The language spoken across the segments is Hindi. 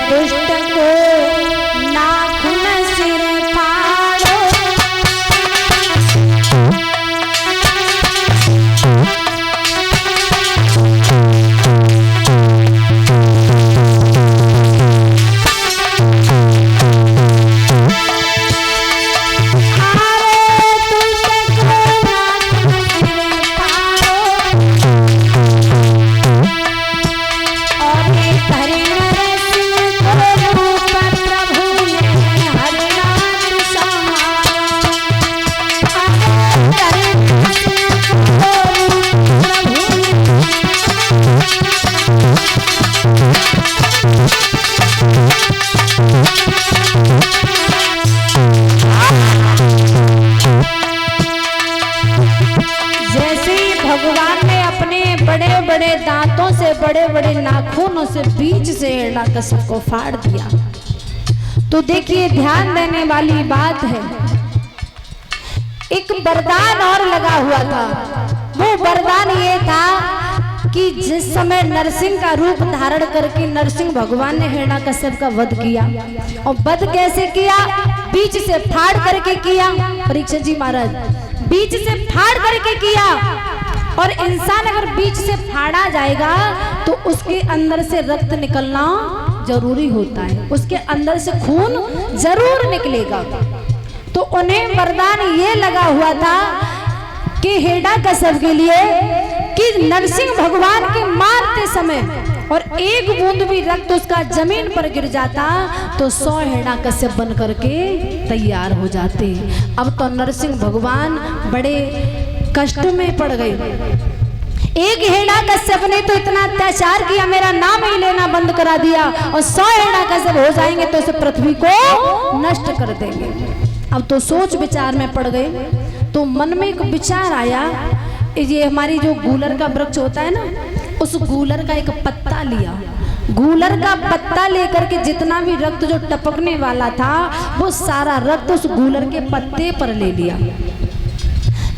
दुष्ट को नाखून सिर फाड़ो। भगवान ने अपने बड़े बड़े दांतों से, बड़े बड़े नाखूनों से बीच से हिरण्यकश्यप को फाड़ दिया। तो देखिए, ध्यान देने वाली बात है, एक वरदान और लगा हुआ था। वो वरदान ये था कि जिस समय नरसिंह का रूप धारण करके नरसिंह भगवान ने हिरण्यकश्यप का वध किया, और वध कैसे किया? बीच से फाड़ करके किया। परीक्षित जी महाराज, बीच से फाड़ करके किया। और इंसान अगर बीच से फाड़ा जाएगा तो उसके अंदर से रक्त निकलना जरूरी होता है, उसके अंदर से खून जरूर निकलेगा। तो उन्हें वरदान ये लगा हुआ था कि हिरण्यकश्यप के लिए कि नरसिंह भगवान के मारते समय और एक बूंद भी रक्त उसका जमीन पर गिर जाता तो 100 हिरण्यकश्यप बन करके तैयार हो जाते। अब तो नरसिंह भगवान बड़े कष्ट में पड़ गए। एक हिरण्यकश्यप ने तो इतना अत्याचार किया, मेरा नाम ही लेना बंद करा दिया, और 100 हिरण्यकश्यप हो जाएंगे तो इस पृथ्वी को नष्ट कर देंगे। अब तो सोच विचार में पड़ गए। तो मन में एक विचार आया, ये हमारी जो गूलर का वृक्ष होता है ना, उस गूलर का एक पत्ता लिया। गूलर का पत्ता लेकर के जितना भी रक्त जो टपकने वाला था वो सारा रक्त उस गूलर के पत्ते पर ले लिया।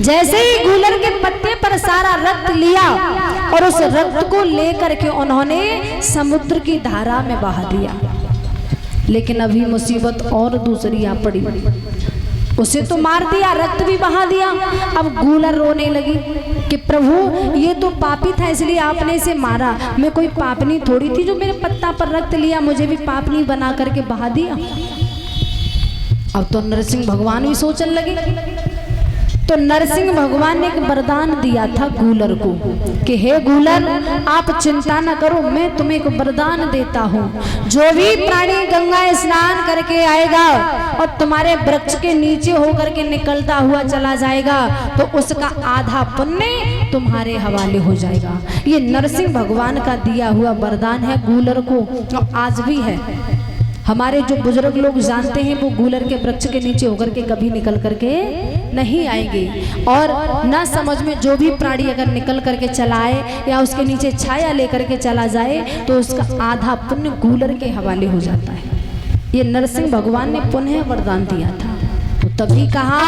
जैसे ही गूलर के पत्ते पर सारा रक्त लिया और उस रक्त को लेकर के उन्होंने समुद्र की धारा में बहा दिया। लेकिन अभी मुसीबत और दूसरी आ पड़ी। उसे तो मार दिया, रक्त भी बहा दिया। अब गूलर रोने लगी कि प्रभु ये तो पापी था इसलिए आपने इसे मारा, मैं कोई पापनी थोड़ी थी जो मेरे पत्ता पर रक्त लिया, मुझे भी पापनी बना करके बहा दिया। अब तो नरसिंह भगवान भी सोचने लगे। तो नरसिंह भगवान ने एक वरदान दिया था गूलर को कि हे गूलर, आप चिंता न करो, मैं तुम्हें एक वरदान देता हूँ। जो भी प्राणी गंगा स्नान करके आएगा और तुम्हारे वृक्ष के नीचे होकर के निकलता हुआ चला जाएगा तो उसका आधा पुण्य तुम्हारे हवाले हो जाएगा। ये नरसिंह भगवान का दिया हुआ वरदान है गूलर को, जो आज भी है। हमारे जो बुजुर्ग लोग जानते हैं वो गूलर के वृक्ष के नीचे होकर के कभी निकल करके नहीं आएंगे। और न समझ में जो भी प्राणी अगर निकल करके चला आए या उसके नीचे छाया लेकर के चला जाए तो उसका आधा पुण्य गूलर के हवाले हो जाता है। ये नरसिंह भगवान ने पुनः वरदान दिया था। तो तभी कहा